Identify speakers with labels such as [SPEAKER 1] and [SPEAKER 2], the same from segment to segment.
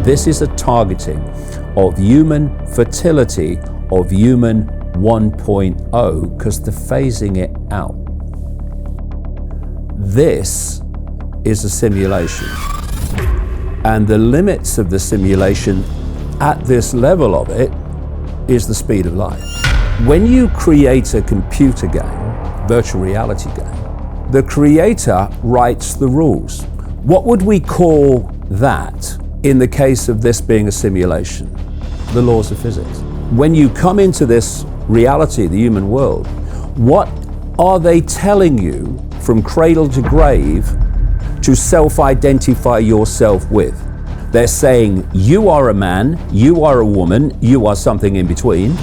[SPEAKER 1] This is a targeting of human fertility, of human 1.0, because they're phasing it out. This is a simulation. And the limits of the simulation at this level of it is the speed of light. When you create a computer game, virtual reality game, the creator writes the rules. What would we call that in the case of this being a simulation? The laws of physics. When you come into this reality, the human world, what are they telling you from cradle to grave to self-identify yourself with? They're saying, you are a man, you are a woman, you are something in between,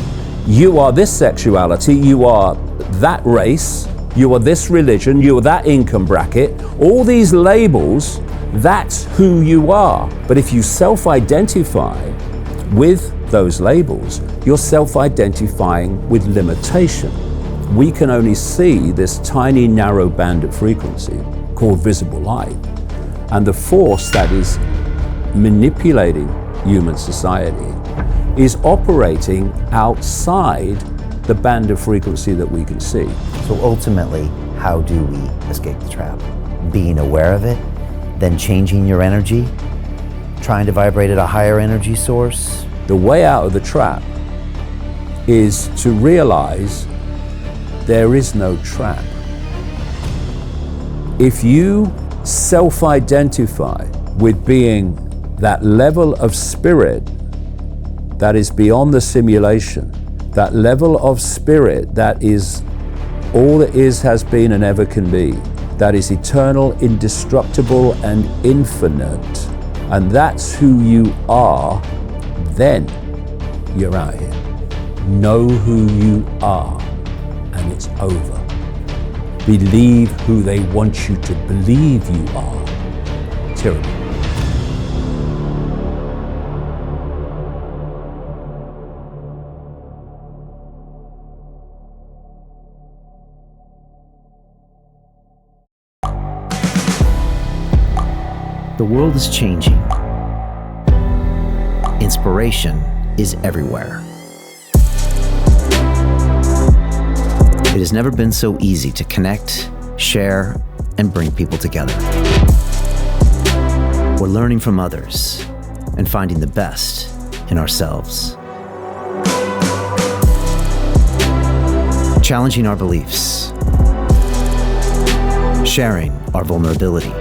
[SPEAKER 1] you are this sexuality, you are that race, you are this religion, you are that income bracket. All these labels, that's who you are. But if you self-identify with those labels, you're self-identifying with limitation. We can only see this tiny narrow band of frequency called visible light. And the force that is manipulating human society is operating outside the band of frequency that we can see.
[SPEAKER 2] So ultimately, how do we escape the trap? Being aware of it, then changing your energy, trying to vibrate at a higher energy source?
[SPEAKER 1] The way out of the trap is to realize there is no trap. If you self-identify with being that level of spirit that is beyond the simulation, that level of spirit that is all that is, has been, and ever can be, that is eternal, indestructible, and infinite, and that's who you are, then you're out here. Know who you are, and it's over. Believe who they want you to believe you are. Tyranny.
[SPEAKER 2] The world is changing. Inspiration is everywhere. It has never been so easy to connect, share, and bring people together. We're learning from others and finding the best in ourselves. Challenging our beliefs. Sharing our vulnerability.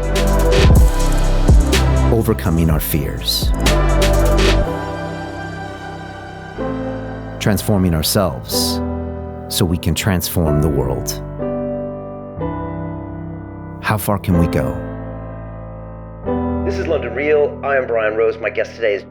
[SPEAKER 2] Overcoming our fears. Transforming ourselves so we can transform the world. How far can we go?
[SPEAKER 3] This is London Real. I am Brian Rose. My guest today is...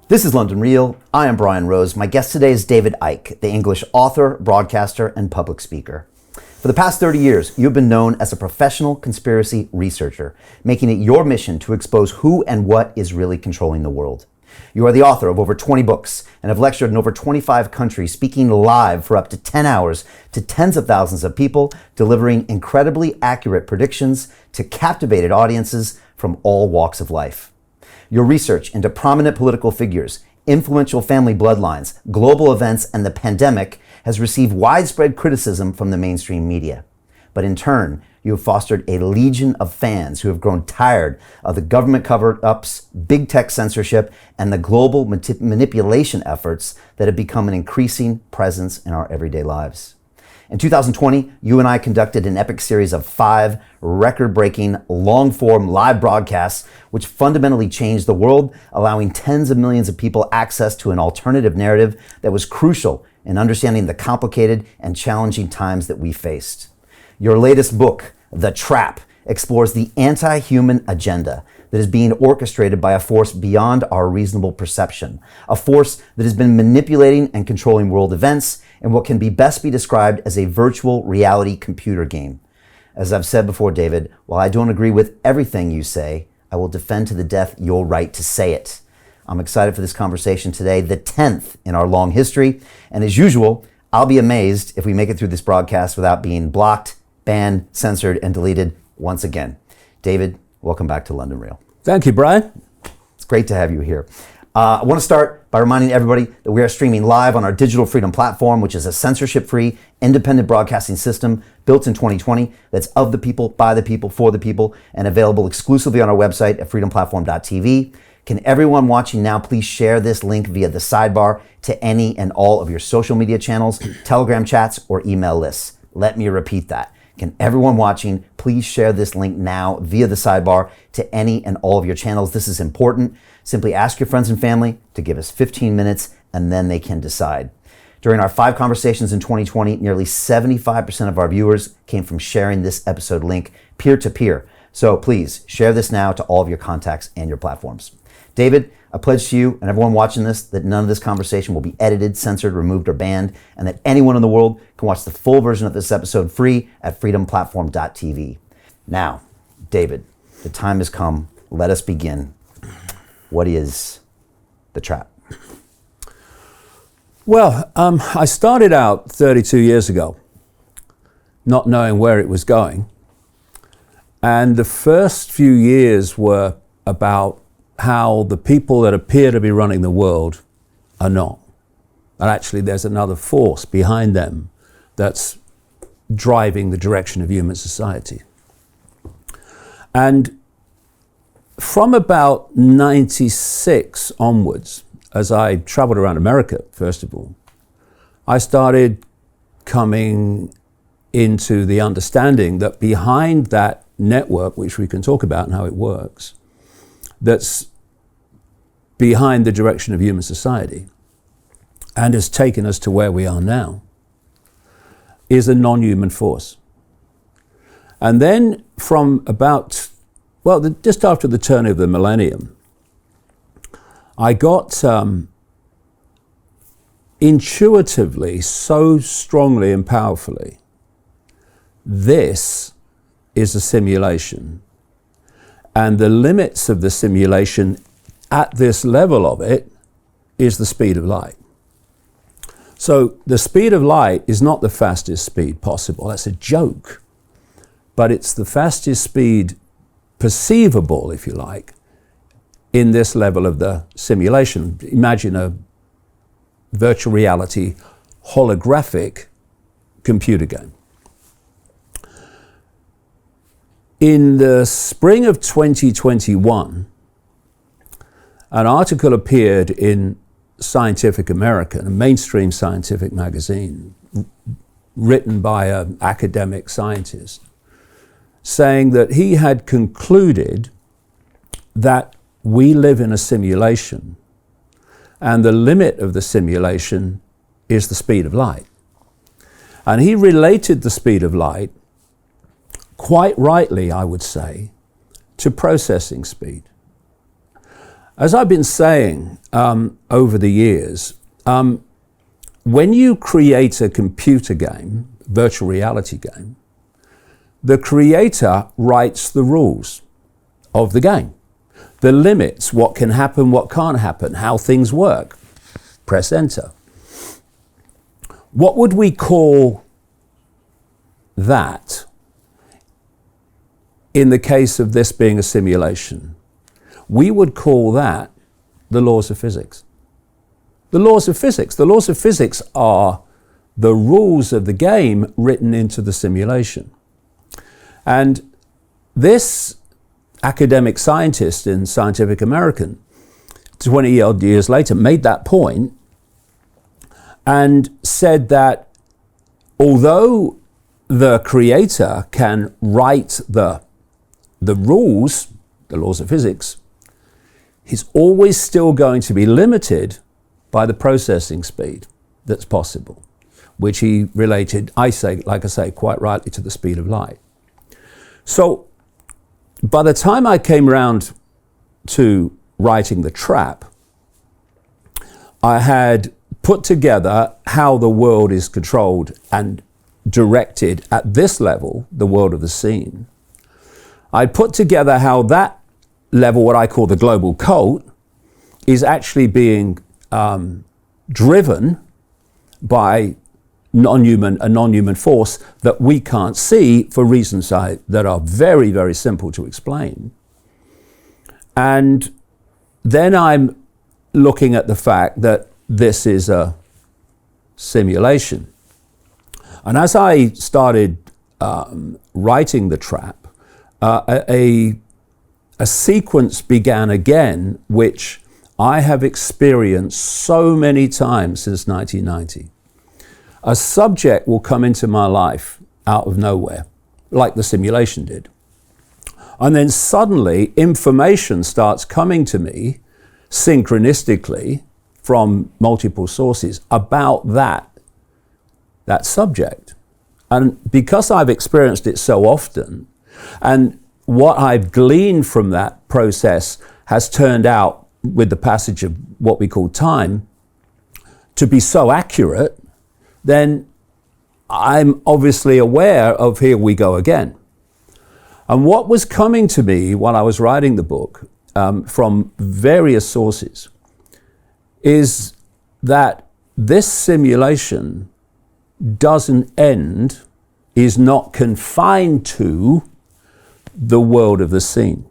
[SPEAKER 2] This is London Real. I am Brian Rose. My guest today is David Icke, the English author, broadcaster, and public speaker. For the past 30 years, you've been known as a professional conspiracy researcher, making it your mission to expose who and what is really controlling the world. You are the author of over 20 books and have lectured in over 25 countries, speaking live for up to 10 hours to tens of thousands of people, delivering incredibly accurate predictions to captivated audiences from all walks of life. Your research into prominent political figures, influential family bloodlines, global events, and the pandemic has received widespread criticism from the mainstream media. But in turn, you have fostered a legion of fans who have grown tired of the government cover-ups, big tech censorship, and the global manipulation efforts that have become an increasing presence in our everyday lives. In 2020, you and I conducted an epic series of 5 record-breaking, long-form live broadcasts which fundamentally changed the world, allowing tens of millions of people access to an alternative narrative that was crucial in understanding the complicated and challenging times that we faced. Your latest book, The Trap, explores the anti-human agenda that is being orchestrated by a force beyond our reasonable perception, a force that has been manipulating and controlling world events in what can best be described as a virtual reality computer game. As I've said before, David, while I don't agree with everything you say, I will defend to the death your right to say it. I'm excited for this conversation today, the 10th in our long history, and as usual, I'll be amazed if we make it through this broadcast without being blocked, banned, censored, and deleted once again. David, welcome back to London Real.
[SPEAKER 1] Thank you, Brian.
[SPEAKER 2] It's great to have you here. I want to start by reminding everybody that we are streaming live on our Digital Freedom platform, which is a censorship-free, independent broadcasting system built in 2020 that's of the people, by the people, for the people, and available exclusively on our website at freedomplatform.tv. Can everyone watching now please share this link via the sidebar to any and all of your social media channels, Telegram chats, or email lists? Let me repeat that. Can everyone watching please share this link now via the sidebar to any and all of your channels? This is important. Simply ask your friends and family to give us 15 minutes and then they can decide. During our 5 conversations in 2020, nearly 75% of our viewers came from sharing this episode link peer-to-peer. So please share this now to all of your contacts and your platforms. David, I pledge to you and everyone watching this that none of this conversation will be edited, censored, removed, or banned, and that anyone in the world can watch the full version of this episode free at freedomplatform.tv. Now, David, the time has come. Let us begin. What is the trap?
[SPEAKER 1] Well, I started out 32 years ago, not knowing where it was going. And the first few years were about how the people that appear to be running the world are not. And actually there's another force behind them that's driving the direction of human society. And from about 96 onwards, as I traveled around America, first of all, I started coming into the understanding that behind that network, which we can talk about and how it works, that's behind the direction of human society and has taken us to where we are now, is a non-human force. And then from about, just after the turn of the millennium, I got intuitively, so strongly and powerfully, this is a simulation. And the limits of the simulation at this level of it is the speed of light. So the speed of light is not the fastest speed possible. That's a joke. But it's the fastest speed perceivable, if you like, in this level of the simulation. Imagine a virtual reality holographic computer game. In the spring of 2021, an article appeared in Scientific American, a mainstream scientific magazine, written by an academic scientist, saying that he had concluded that we live in a simulation and the limit of the simulation is the speed of light. And he related the speed of light, quite rightly, I would say, to processing speed. As I've been saying over the years, when you create a computer game, virtual reality game, the creator writes the rules of the game, the limits, what can happen, what can't happen, how things work. Press enter. What would we call that in the case of this being a simulation? We would call that the laws of physics. The laws of physics. The laws of physics are the rules of the game written into the simulation. And this academic scientist in Scientific American, 20-odd years later, made that point and said that although the creator can write the rules, the laws of physics, he's always still going to be limited by the processing speed that's possible, which he related, like I say, quite rightly to the speed of light. So by the time I came around to writing The Trap, I had put together how the world is controlled and directed at this level, the world of the scene. I put together how that level, what I call the global cult, is actually being driven by a non-human force that we can't see for reasons that are very, very simple to explain. And then I'm looking at the fact that this is a simulation. And as I started writing The Trap, a sequence began again, which I have experienced so many times since 1990. A subject will come into my life out of nowhere, like the simulation did. And then suddenly information starts coming to me synchronistically from multiple sources about that subject. And because I've experienced it so often, and what I've gleaned from that process has turned out, with the passage of what we call time, to be so accurate, then I'm obviously aware of here we go again. And what was coming to me while I was writing the book from various sources is that this simulation doesn't end, is not confined to the world of the seen.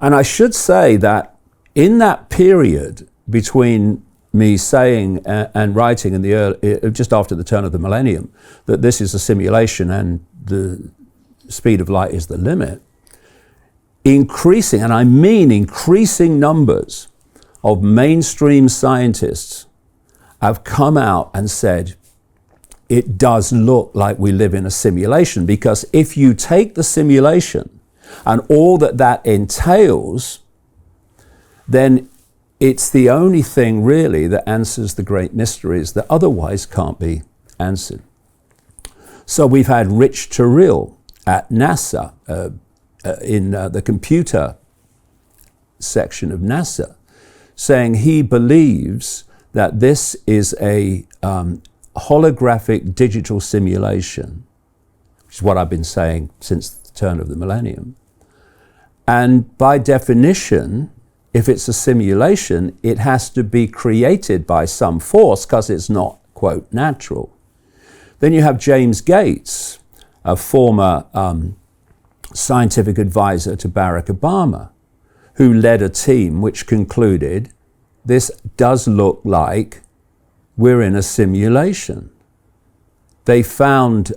[SPEAKER 1] And I should say that in that period between me saying and writing in the early, just after the turn of the millennium, that this is a simulation and the speed of light is the limit, increasing, and I mean increasing numbers of mainstream scientists have come out and said, it does look like we live in a simulation, because if you take the simulation and all that entails, then it's the only thing really that answers the great mysteries that otherwise can't be answered. So we've had Rich Turrell at NASA, in the computer section of NASA, saying he believes that this is a holographic digital simulation, which is what I've been saying since the turn of the millennium. And by definition, if it's a simulation, it has to be created by some force because it's not, quote, natural. Then you have James Gates, a former scientific advisor to Barack Obama, who led a team which concluded this does look like we're in a simulation. They found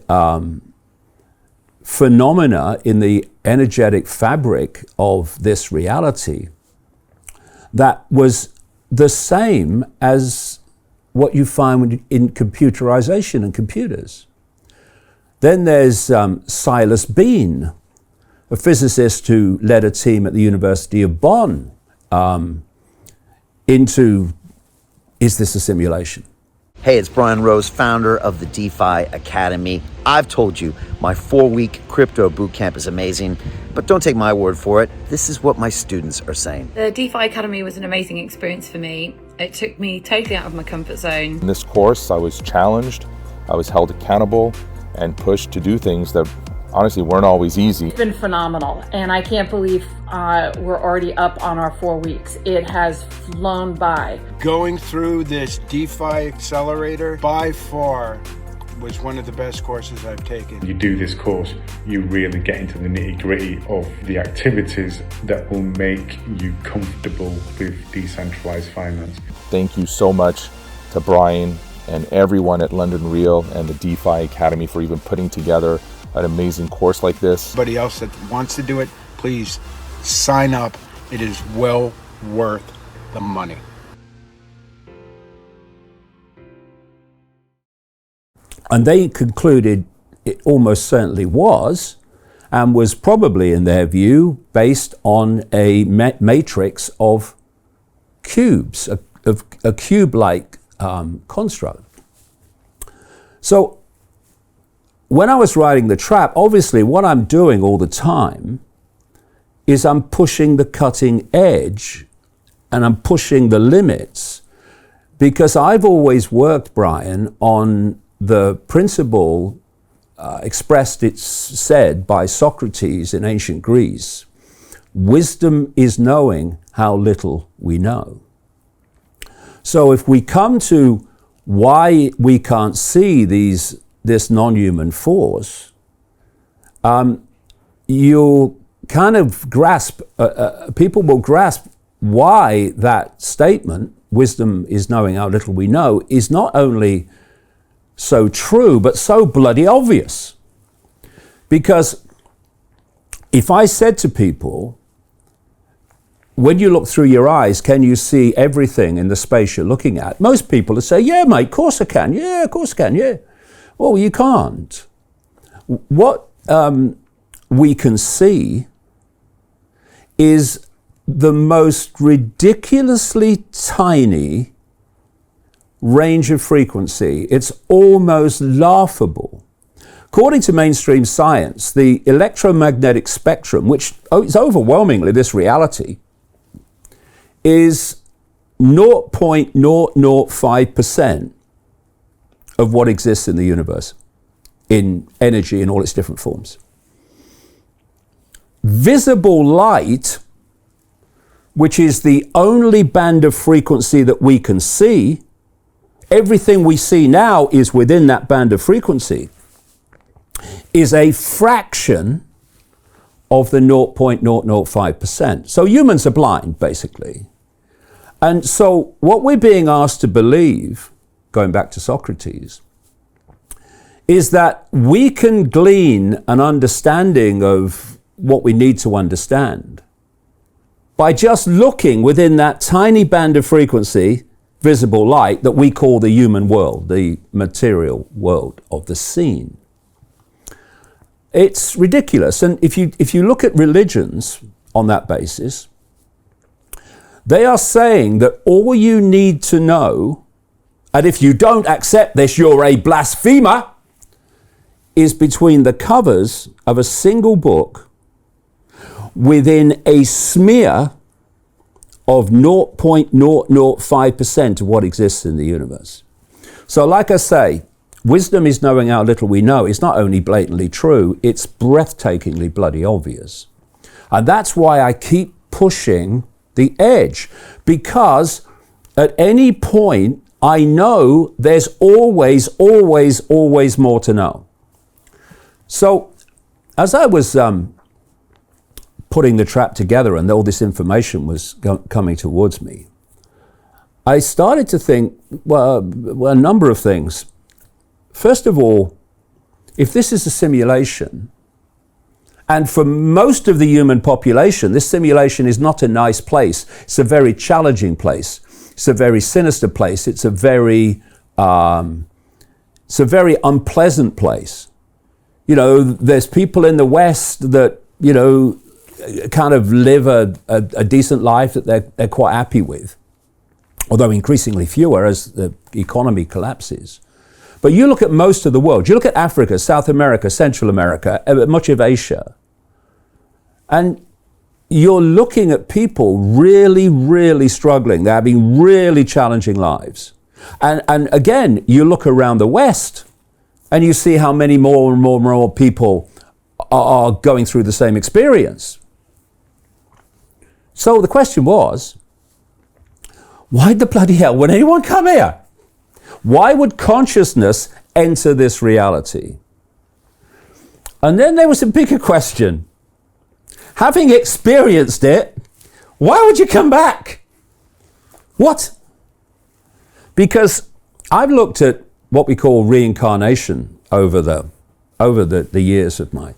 [SPEAKER 1] phenomena in the energetic fabric of this reality that was the same as what you find in computerization and computers. Then there's Silas Bean, a physicist who led a team at the University of Bonn into, is this a simulation?
[SPEAKER 2] Hey, it's Brian Rose, founder of the DeFi Academy. I've told you my 4-week crypto bootcamp is amazing, but don't take my word for it. This is what my students are saying.
[SPEAKER 4] The DeFi Academy was an amazing experience for me. It took me totally out of my comfort zone.
[SPEAKER 5] In this course, I was challenged, I was held accountable, and pushed to do things that honestly weren't always easy.
[SPEAKER 6] It's been phenomenal, and I can't believe we're already up on our 4 weeks. It has flown by.
[SPEAKER 7] Going through this DeFi accelerator by far was one of the best courses I've taken.
[SPEAKER 8] You do this course, you really get into the nitty-gritty of the activities that will make you comfortable with decentralized finance.
[SPEAKER 5] Thank you so much to Brian and everyone at London Real and the DeFi Academy for even putting together an amazing course like this.
[SPEAKER 7] Anybody else that wants to do it, please sign up. It is well worth the money.
[SPEAKER 1] And they concluded it almost certainly was, and was probably, in their view, based on a matrix of cubes, a cube-like construct. So when I was writing The Trap, obviously what I'm doing all the time is I'm pushing the cutting edge and I'm pushing the limits, because I've always worked, Brian, on the principle expressed, it's said, by Socrates in ancient Greece: wisdom is knowing how little we know. So if we come to why we can't see this non-human force, you'll kind of grasp, people will grasp why that statement, wisdom is knowing how little we know, is not only so true, but so bloody obvious. Because if I said to people, when you look through your eyes, can you see everything in the space you're looking at? Most people would say, yeah, mate, of course I can. Yeah, of course I can, yeah. Well, you can't. What we can see is the most ridiculously tiny range of frequency. It's almost laughable. According to mainstream science, the electromagnetic spectrum, which is overwhelmingly this reality, is 0.005% of what exists in the universe, in energy in all its different forms. Visible light, which is the only band of frequency that we can see, everything we see now is within that band of frequency, is a fraction of the 0.005%. So humans are blind, basically. And so what we're being asked to believe, going back to Socrates, is that we can glean an understanding of what we need to understand by just looking within that tiny band of frequency, visible light, that we call the human world, the material world of the seen. It's ridiculous. And if you look at religions on that basis, they are saying that all you need to know, and if you don't accept this, you're a blasphemer, is between the covers of a single book within a smear of 0.005% of what exists in the universe. So like I say, wisdom is knowing how little we know. It's not only blatantly true, it's breathtakingly bloody obvious. And that's why I keep pushing the edge, because at any point I know there's always more to know. So as I was putting the trap together and all this information was coming towards me, I started to think, well, a number of things. First of all, if this is a simulation, and for most of the human population, this simulation is not a nice place. It's a very challenging place. It's a very sinister place. It's a very unpleasant place. You know, there's people in the West that, you know, kind of live a decent life that they're quite happy with, although increasingly fewer as the economy collapses. But you look at most of the world, you look at Africa, South America, Central America, much of Asia, and you're looking at people really struggling. They're having really challenging lives. And again, you look around the West and you see how many more and more people are going through the same experience. So the question was, why the bloody hell would anyone come here? Why would consciousness enter this reality? And then there was a bigger question. Having experienced it, why would you come back? What? Because I've looked at what we call reincarnation over the years of mine.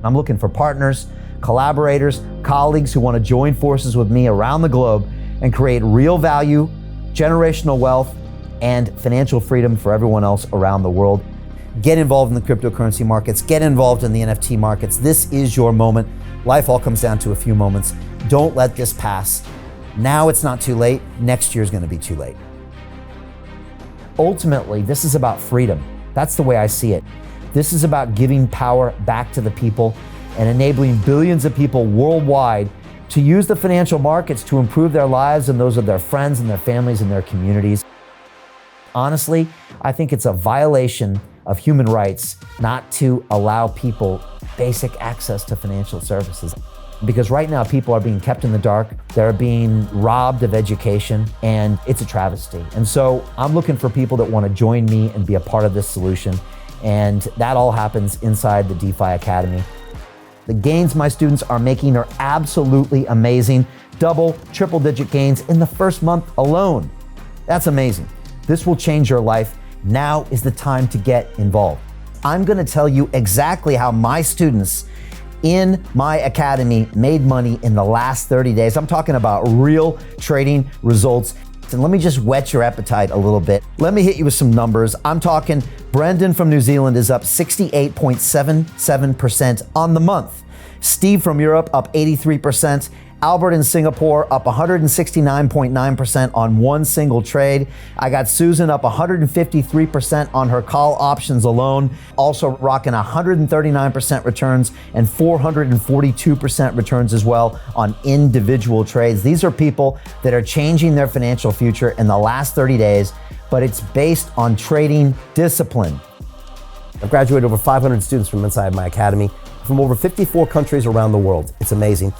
[SPEAKER 2] I'm looking for partners, collaborators, colleagues who want to join forces with me around the globe and create real value, generational wealth, and financial freedom for everyone else around the world. Get involved in the cryptocurrency markets, get involved in the NFT markets. This is your moment. Life all comes down to a few moments. Don't let this pass. Now it's not too late. Next year's going to be too late. Ultimately, this is about freedom. That's the way I see it. This is about giving power back to the people and enabling billions of people worldwide to use the financial markets to improve their lives and those of their friends and their families and their communities. Honestly, I think it's a violation of human rights not to allow people basic access to financial services. Because right now people are being kept in the dark, they're being robbed of education, and it's a travesty. And so I'm looking for people that want to join me and be a part of this solution. And that all happens inside the DeFi Academy. The gains my students are making are absolutely amazing. Double, triple digit gains in the first month alone. That's amazing. This will change your life. Now is the time to get involved. I'm going to tell you exactly how my students in my academy made money in the last 30 days. I'm talking about real trading results. And let me just whet your appetite a little bit. Let me hit you with some numbers. I'm talking Brendan from New Zealand is up 68.77% on the month. Steve from Europe up 83%. Albert in Singapore up 169.9% on one single trade. I got Susan up 153% on her call options alone, also rocking 139% returns and 442% returns as well on individual trades. These are people that are changing their financial future in the last 30 days, but it's based on trading discipline.
[SPEAKER 9] I've graduated over 500 students from inside my academy from over 54 countries around the world. It's amazing.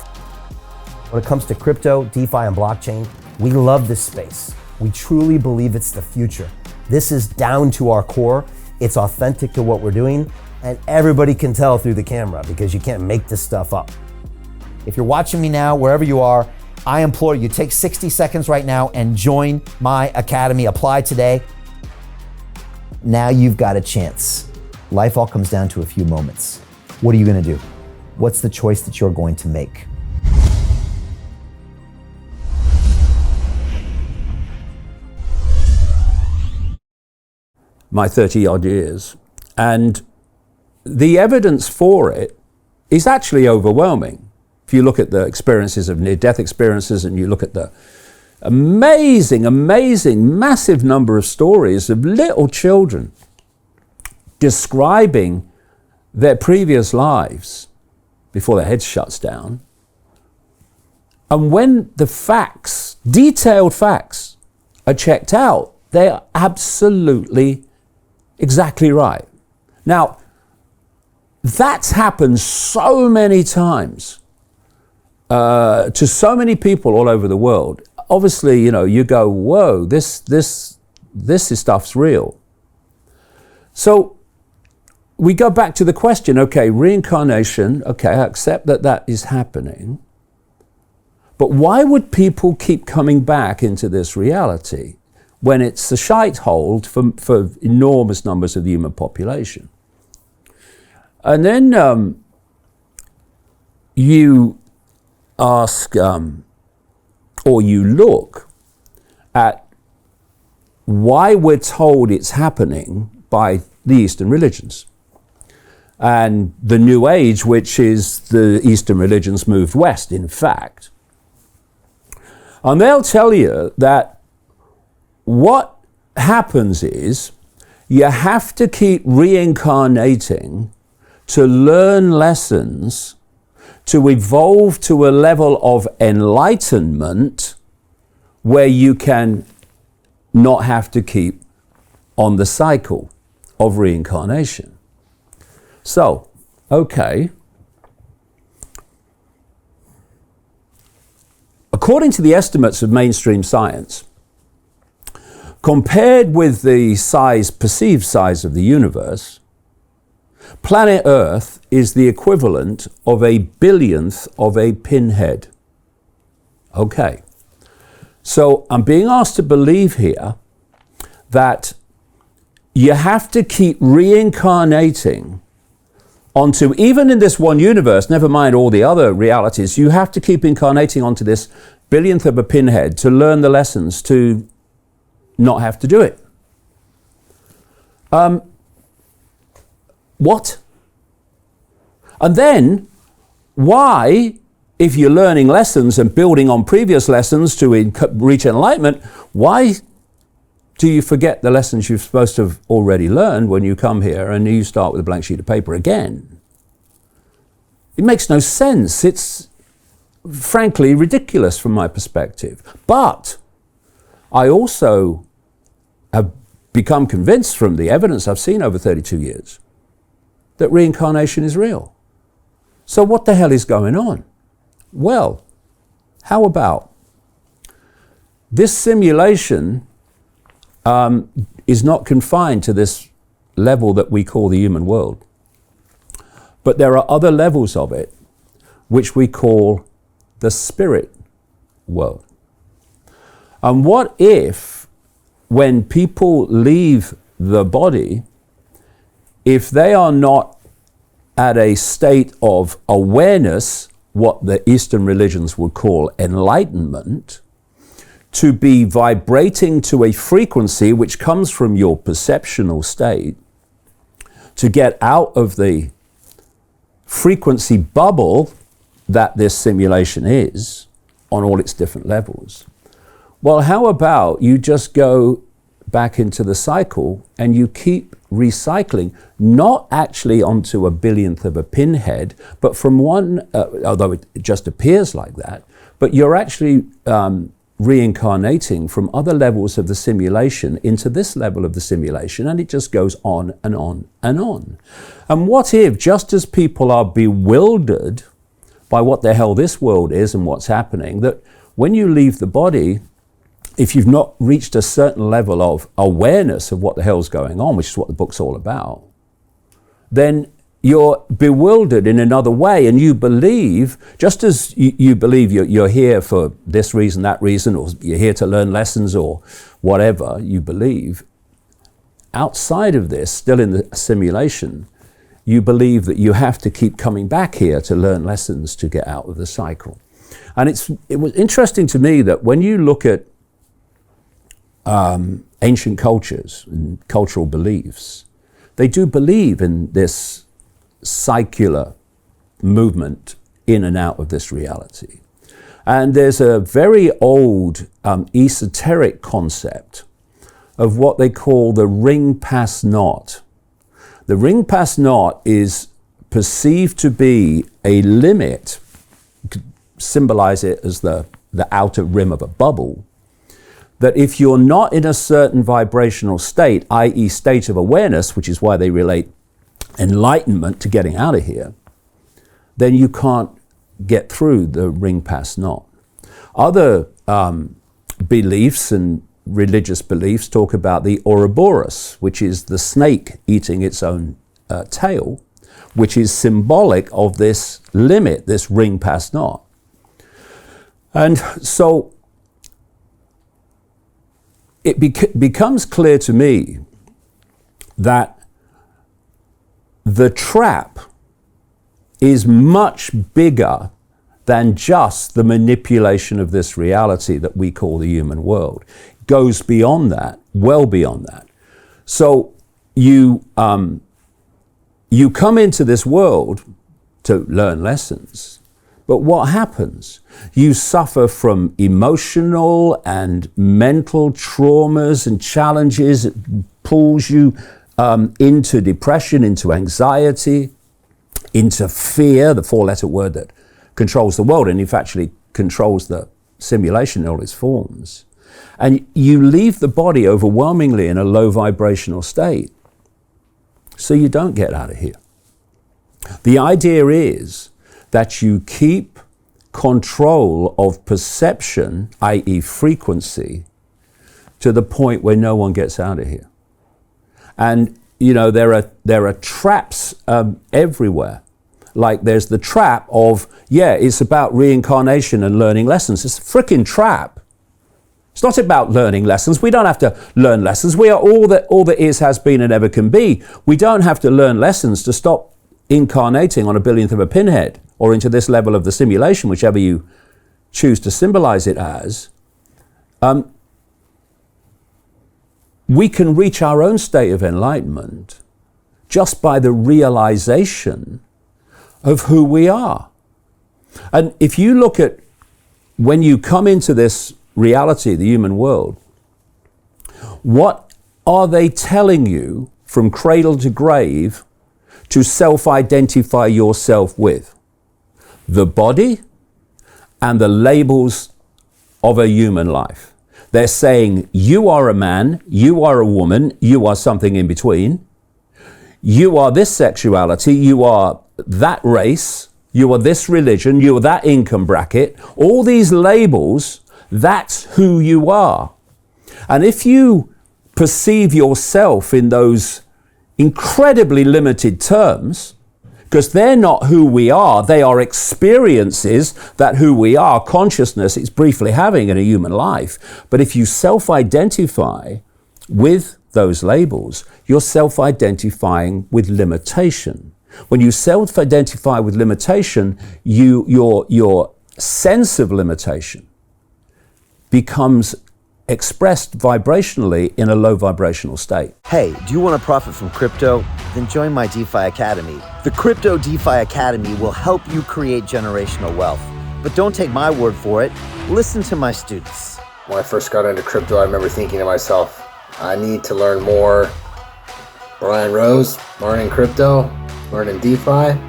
[SPEAKER 9] When it comes to crypto, DeFi, and blockchain, we love this space. We truly believe it's the future. This is down to our core. It's authentic to what we're doing, and everybody can tell through the camera because you can't make this stuff up. If you're watching me now, wherever you are, I implore you, take 60 seconds right now and join my academy. Apply today. Now you've got a chance. Life all comes down to a few moments. What are you going to do? What's the choice that you're going to make?
[SPEAKER 1] My 30 odd years, and the evidence for it is actually overwhelming. If you look at the experiences of near-death experiences and you look at the amazing, massive number of stories of little children describing their previous lives before their head shuts down. And when the facts, detailed facts, are checked out, they are absolutely exactly right. Now, that's happened so many times to so many people all over the world. Obviously, you know, you go, whoa, this stuff's real. So we go back to the question, okay, reincarnation, okay, I accept that that is happening. But why would people keep coming back into this reality when it's a shite hole for enormous numbers of the human population? And then you ask, or you look at why we're told it's happening by the Eastern religions. And the New Age, which is the Eastern religions moved west, in fact. And they'll tell you that what happens is you have to keep reincarnating to learn lessons, to evolve to a level of enlightenment where you can not have to keep on the cycle of reincarnation. So, okay. According to the estimates of mainstream science, compared with the perceived size of the universe, planet Earth is the equivalent of a billionth of a pinhead. Okay. So I'm being asked to believe here that you have to keep reincarnating onto, even in this one universe, never mind all the other realities, you have to keep incarnating onto this billionth of a pinhead to learn the lessons to not have to do it. What? And then, why, if you're learning lessons and building on previous lessons to reach enlightenment, why do you forget the lessons you're supposed to have already learned when you come here and you start with a blank sheet of paper again? It makes no sense. It's frankly ridiculous from my perspective. But I also have become convinced from the evidence I've seen over 32 years that reincarnation is real. So what the hell is going on? Well, how about this simulation is not confined to this level that we call the human world, but there are other levels of it which we call the spirit world. And what if, when people leave the body, if they are not at a state of awareness, what the Eastern religions would call enlightenment, to be vibrating to a frequency which comes from your perceptional state, to get out of the frequency bubble that this simulation is on all its different levels. Well, how about you just go back into the cycle and you keep recycling, not actually onto a billionth of a pinhead, but from one, although it just appears like that, but you're actually reincarnating from other levels of the simulation into this level of the simulation, and it just goes on and on and on. And what if, just as people are bewildered by what the hell this world is and what's happening, that when you leave the body, if you've not reached a certain level of awareness of what the hell's going on, which is what the book's all about, then you're bewildered in another way, and you believe, just as you believe you're here for this reason, that reason, or you're here to learn lessons or whatever you believe, outside of this, still in the simulation, you believe that you have to keep coming back here to learn lessons to get out of the cycle. And it was interesting to me that when you look at ancient cultures and cultural beliefs, they do believe in this cycler movement in and out of this reality. And there's a very old esoteric concept of what they call the ring pass knot. The ring pass knot is perceived to be a limit, you could symbolize it as the outer rim of a bubble, that if you're not in a certain vibrational state, i.e. state of awareness, which is why they relate enlightenment to getting out of here, then you can't get through the ring pass knot. Other beliefs and religious beliefs talk about the Ouroboros, which is the snake eating its own tail, which is symbolic of this limit, this ring pass knot. And so it becomes clear to me that the trap is much bigger than just the manipulation of this reality that we call the human world. It goes beyond that, well beyond that. So you come into this world to learn lessons, but what happens? You suffer from emotional and mental traumas and challenges. It pulls you into depression, into anxiety, into fear, the four-letter word that controls the world and if actually controls the simulation in all its forms. And you leave the body overwhelmingly in a low vibrational state, so you don't get out of here. The idea is that you keep control of perception, i.e. frequency, to the point where no one gets out of here. And you know, there are traps everywhere. Like there's the trap of, yeah, it's about reincarnation and learning lessons. It's a freaking trap. It's not about learning lessons. We don't have to learn lessons. We are all that is, has been, and ever can be. We don't have to learn lessons to stop incarnating on a billionth of a pinhead or into this level of the simulation, whichever you choose to symbolize it as. We can reach our own state of enlightenment just by the realization of who we are. And if you look at when you come into this reality, the human world, what are they telling you from cradle to grave to self-identify yourself with? The body and the labels of a human life. They're saying you are a man, you are a woman, you are something in between. You are this sexuality, you are that race, you are this religion, you are that income bracket, all these labels, that's who you are. And if you perceive yourself in those incredibly limited terms, because they're not who we are, they are experiences that who we are, consciousness is briefly having in a human life. But if you self-identify with those labels, you're self-identifying with limitation. When you self-identify with limitation, your sense of limitation becomes expressed vibrationally in a low vibrational state.
[SPEAKER 2] Hey, do you want to profit from crypto? Then join my DeFi Academy. The Crypto DeFi Academy will help you create generational wealth. But don't take my word for it. Listen to my students.
[SPEAKER 10] When I first got into crypto, I remember thinking to myself, I need to learn more. Brian Rose, learning crypto, learning DeFi,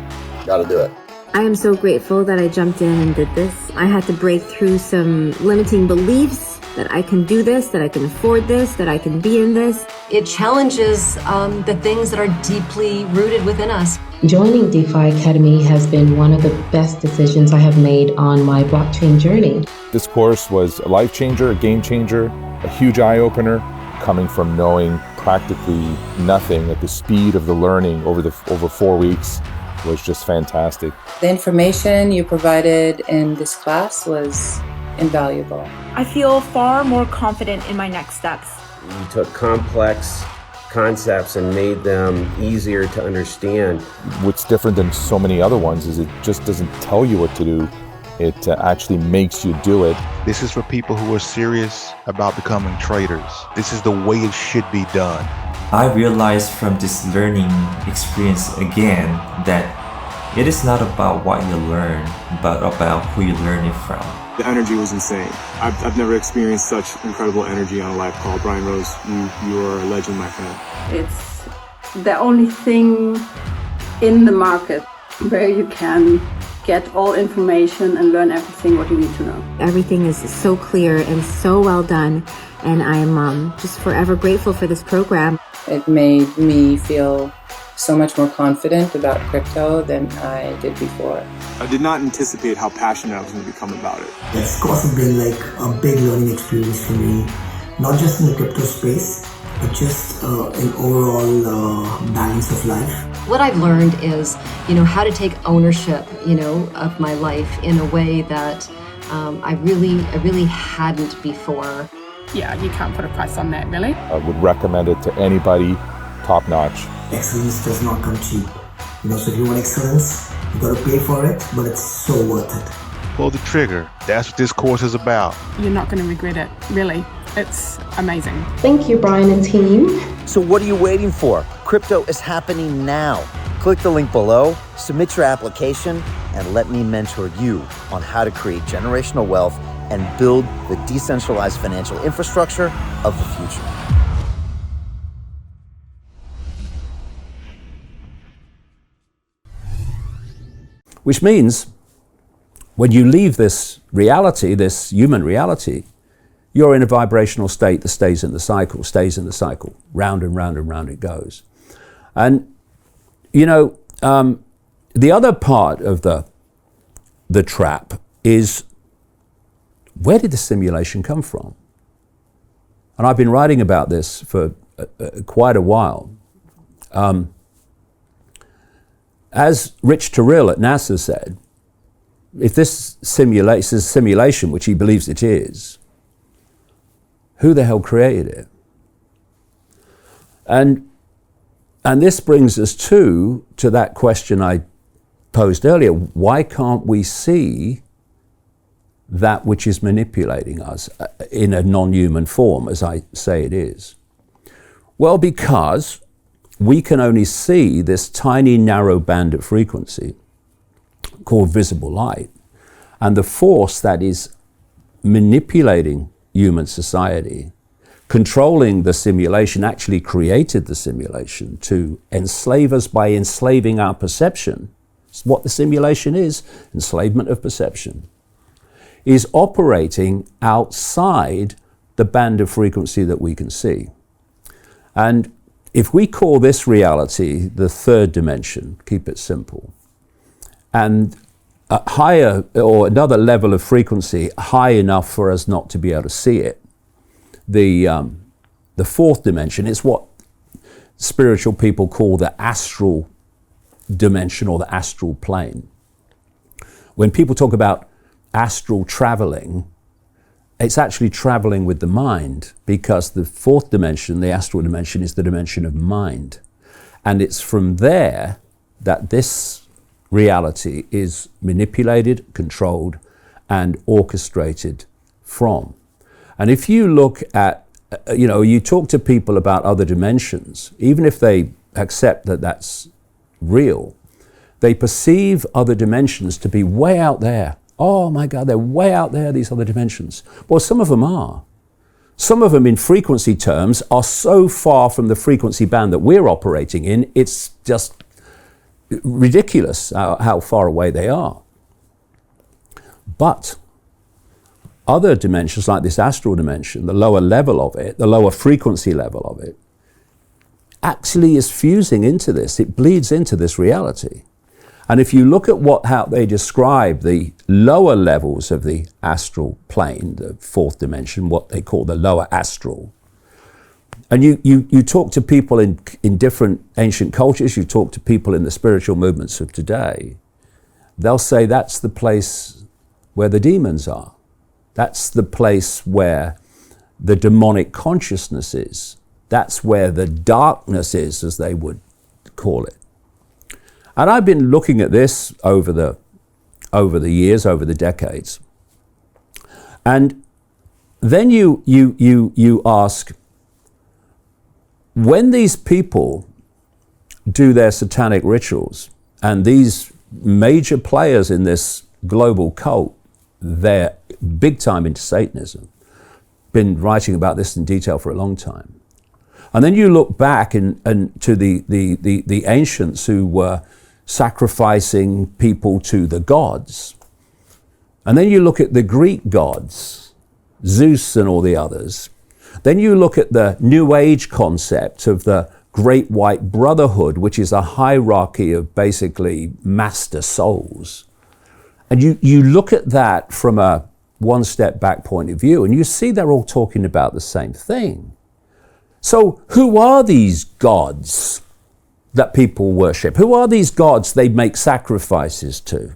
[SPEAKER 10] gotta do it.
[SPEAKER 11] I am so grateful that I jumped in and did this. I had to break through some limiting beliefs that I can do this, that I can afford this, that I can be in this.
[SPEAKER 12] It challenges the things that are deeply rooted within us.
[SPEAKER 13] Joining DeFi Academy has been one of the best decisions I have made on my blockchain journey.
[SPEAKER 5] This course was a life changer, a game changer, a huge eye-opener, coming from knowing practically nothing at the speed of the learning over 4 weeks was just fantastic.
[SPEAKER 14] The information you provided in this class was invaluable.
[SPEAKER 15] I feel far more confident in my next steps.
[SPEAKER 16] You took complex concepts and made them easier to understand.
[SPEAKER 5] What's different than so many other ones is it just doesn't tell you what to do. It actually makes you do it.
[SPEAKER 17] This is for people who are serious about becoming traders. This is the way it should be done.
[SPEAKER 18] I realized from this learning experience again that it is not about what you learn, but about who you learn it from.
[SPEAKER 19] The energy was insane. I've never experienced such incredible energy on a live call. Brian Rose, you are a legend, my friend.
[SPEAKER 20] It's the only thing in the market where you can get all information and learn everything what you need to know.
[SPEAKER 11] Everything is so clear and so well done, and I am just forever grateful for this program.
[SPEAKER 14] It made me feel so much more confident about crypto than I did before.
[SPEAKER 19] I did not anticipate how passionate I was going to become about it.
[SPEAKER 21] This course has been like a big learning experience for me, not just in the crypto space, but just in overall balance of life.
[SPEAKER 12] What I've learned is, how to take ownership, of my life in a way that I really hadn't before.
[SPEAKER 22] Yeah, you can't put a price on that, really.
[SPEAKER 5] I would recommend it to anybody, top notch.
[SPEAKER 21] Excellence does not come cheap. So if you want excellence, you gotta pay for it, but it's so worth it.
[SPEAKER 17] Pull the trigger. That's what this course is about.
[SPEAKER 22] You're not going to regret it, really. It's amazing.
[SPEAKER 13] Thank you, Brian and team.
[SPEAKER 2] So what are you waiting for? Crypto is happening now. Click the link below, submit your application, and let me mentor you on how to create generational wealth and build the decentralized financial infrastructure of the future.
[SPEAKER 1] Which means when you leave this reality, this human reality, you're in a vibrational state that stays in the cycle, round and round and round it goes. And, the other part of the trap is, where did the simulation come from? And I've been writing about this for quite a while. As Rich Terrell at NASA said, if this is a simulation, which he believes it is, who the hell created it? And this brings us to that question I posed earlier. Why can't we see that which is manipulating us in a non-human form, as I say it is? Well, because we can only see this tiny narrow band of frequency called visible light. And the force that is manipulating human society, controlling the simulation, actually created the simulation to enslave us by enslaving our perception. It's what the simulation is, enslavement of perception, is operating outside the band of frequency that we can see. And if we call this reality the third dimension, keep it simple, and higher or another level of frequency high enough for us not to be able to see it. The fourth dimension is what spiritual people call the astral dimension or the astral plane. When people talk about astral traveling, it's actually traveling with the mind, because the fourth dimension, the astral dimension, is the dimension of mind. And it's from there that this reality is manipulated, controlled, and orchestrated from. And if you look at, you talk to people about other dimensions, even if they accept that that's real, they perceive other dimensions to be way out there. Oh my God, they're way out there, these other dimensions. Well, some of them are. Some of them in frequency terms are so far from the frequency band that we're operating in, it's just ridiculous how far away they are. But other dimensions like this astral dimension, the lower level of it, the lower frequency level of it, actually is fusing into this. It bleeds into this reality. And if you look at how they describe the lower levels of the astral plane, the fourth dimension, what they call the lower astral, and you talk to people in different ancient cultures, you talk to people in the spiritual movements of today, they'll say that's the place where the demons are. That's the place where the demonic consciousness is. That's where the darkness is, as they would call it. And I've been looking at this over the years, over the decades. And then you ask, when these people do their satanic rituals, and these major players in this global cult, they're big time into Satanism, been writing about this in detail for a long time. And then you look back and to the ancients who were sacrificing people to the gods. And then you look at the Greek gods, Zeus and all the others. Then you look at the New Age concept of the Great White Brotherhood, which is a hierarchy of basically master souls. And you look at that from a one step back point of view, and you see they're all talking about the same thing. So who are these gods that people worship? Who are these gods they make sacrifices to?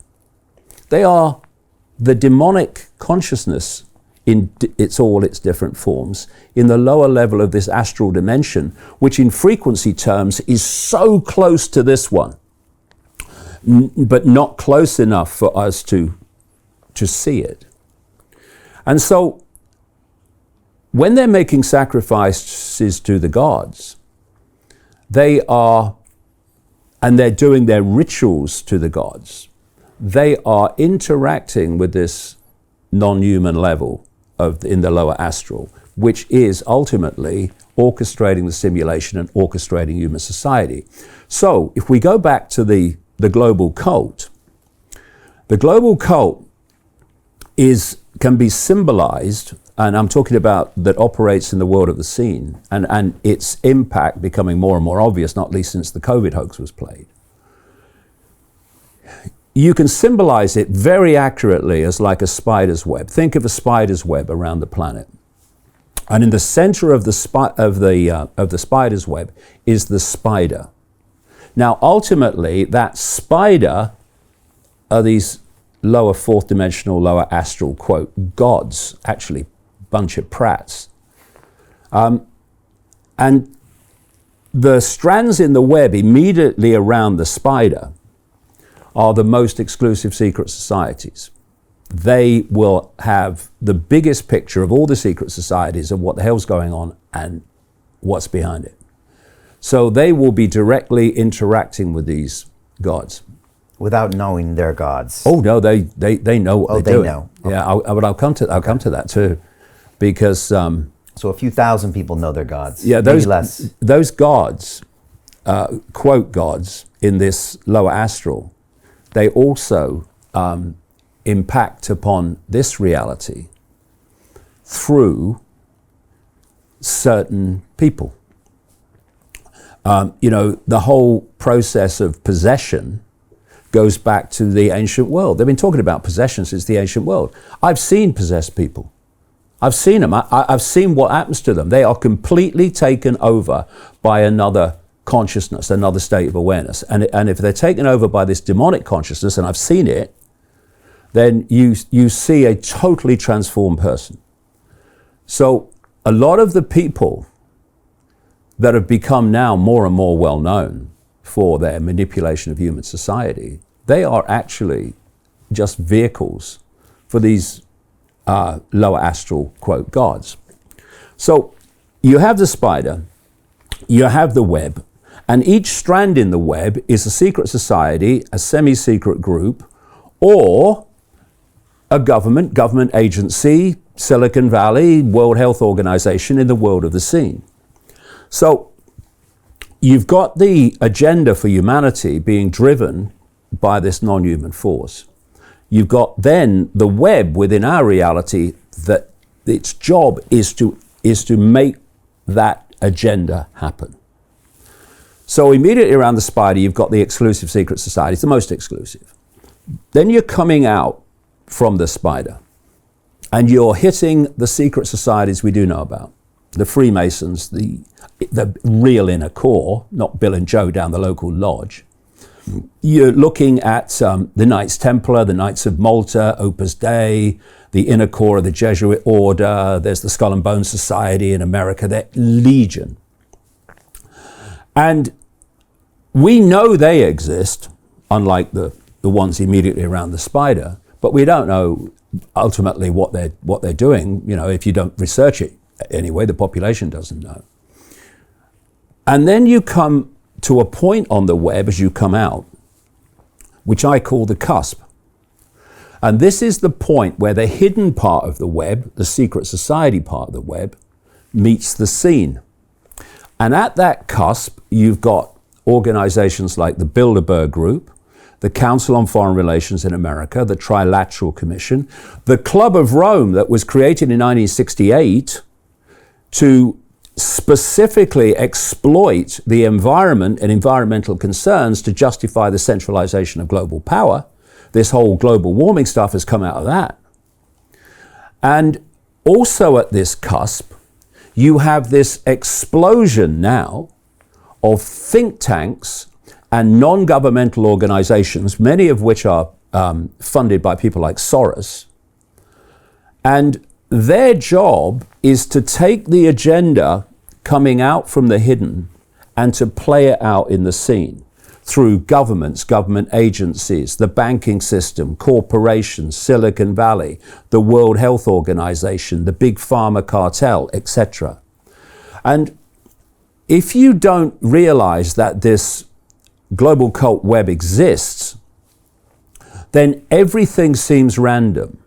[SPEAKER 1] They are the demonic consciousness in all its different forms in the lower level of this astral dimension, which in frequency terms is so close to this one, but not close enough for us to see it. And so when they're making sacrifices to the gods, they are, and they're doing their rituals to the gods, they are interacting with this non-human level in the lower astral, which is ultimately orchestrating the simulation and orchestrating human society. So if we go back to the global cult, the global cult can be symbolized, and I'm talking about that operates in the world of the seen, and its impact becoming more and more obvious, not least since the COVID hoax was played. You can symbolize it very accurately as like a spider's web. Think of a spider's web around the planet. And in the center of the spider's web is the spider. Now, ultimately, that spider are these lower fourth dimensional, lower astral, quote, gods, actually, bunch of prats. And the strands in the web immediately around the spider are the most exclusive secret societies. They will have the biggest picture of all the secret societies of what the hell's going on and what's behind it. So they will be directly interacting with these gods.
[SPEAKER 2] Without knowing they're gods.
[SPEAKER 1] Oh no, they know what they're doing.
[SPEAKER 2] Know. Okay.
[SPEAKER 1] Yeah, but I'll come to that too, because
[SPEAKER 2] so a few thousand people know they're gods.
[SPEAKER 1] Yeah,
[SPEAKER 2] maybe less.
[SPEAKER 1] Those gods, quote gods in this lower astral, they also impact upon this reality through certain people. The whole process of possession goes back to the ancient world. They've been talking about possession since the ancient world. I've seen possessed people. I've seen them. I've seen what happens to them. They are completely taken over by another consciousness, another state of awareness. And if they're taken over by this demonic consciousness, and I've seen it, then you see a totally transformed person. So a lot of the people that have become now more and more well known for their manipulation of human society, they are actually just vehicles for these lower astral, quote, gods. So you have the spider, you have the web, and each strand in the web is a secret society, a semi-secret group, or a government agency, Silicon Valley, World Health Organization in the world of the seen. So you've got the agenda for humanity being driven by this non-human force. You've got then the web within our reality that its job is to make that agenda happen. So immediately around the spider, you've got the exclusive secret society. It's the most exclusive. Then you're coming out from the spider and you're hitting the secret societies we do know about. The Freemasons, the real inner core, not Bill and Joe down the local lodge. You're looking at the Knights Templar, the Knights of Malta, Opus Dei, the inner core of the Jesuit order. There's the Skull and Bones Society in America. They're legion. And we know they exist, unlike the ones immediately around the spider, but we don't know ultimately what they're doing. You know, if you don't research it anyway, the population doesn't know. And then you come to a point on the web as you come out, which I call the cusp. And this is the point where the hidden part of the web, the secret society part of the web, meets the seen. And at that cusp, you've got organizations like the Bilderberg Group, the Council on Foreign Relations in America, the Trilateral Commission, the Club of Rome that was created in 1968 to specifically exploit the environment and environmental concerns to justify the centralization of global power. This whole global warming stuff has come out of that. And also at this cusp, you have this explosion now of think tanks and non-governmental organizations, many of which are funded by people like Soros. And their job is to take the agenda coming out from the hidden and to play it out in the seen through governments, government agencies, the banking system, corporations, Silicon Valley, the World Health Organization, the big pharma cartel, etc. And if you don't realize that this global cult web exists, then everything seems random.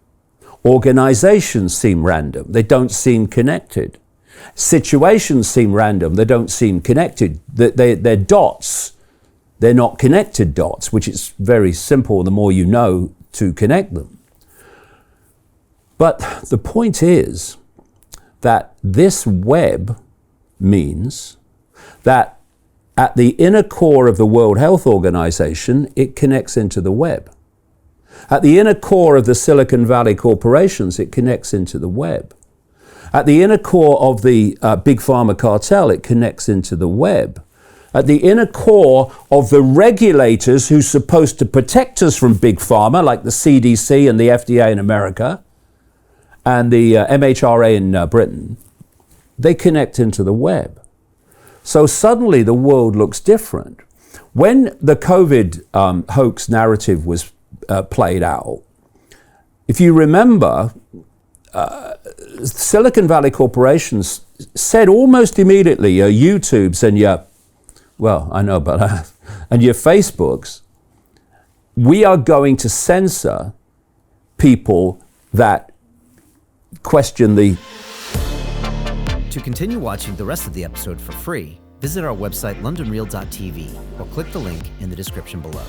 [SPEAKER 1] Organizations seem random. They don't seem connected. Situations seem random. They don't seem connected. They're dots. They're not connected dots, which is very simple the more you know to connect them. But the point is that this web means that at the inner core of the World Health Organization, it connects into the web. At the inner core of the Silicon Valley corporations, it connects into the web. At the inner core of the big pharma cartel, it connects into the web. At the inner core of the regulators who's supposed to protect us from big pharma, like the CDC and the FDA in America, and the MHRA in Britain, they connect into the web. So suddenly the world looks different. When the COVID hoax narrative was played out, if you remember, Silicon Valley corporations said almost immediately, your YouTubes and your, well, I know about that, and your Facebooks, we are going to censor people that question the...
[SPEAKER 2] To continue watching the rest of the episode for free, visit our website londonreal.tv or click the link in the description below.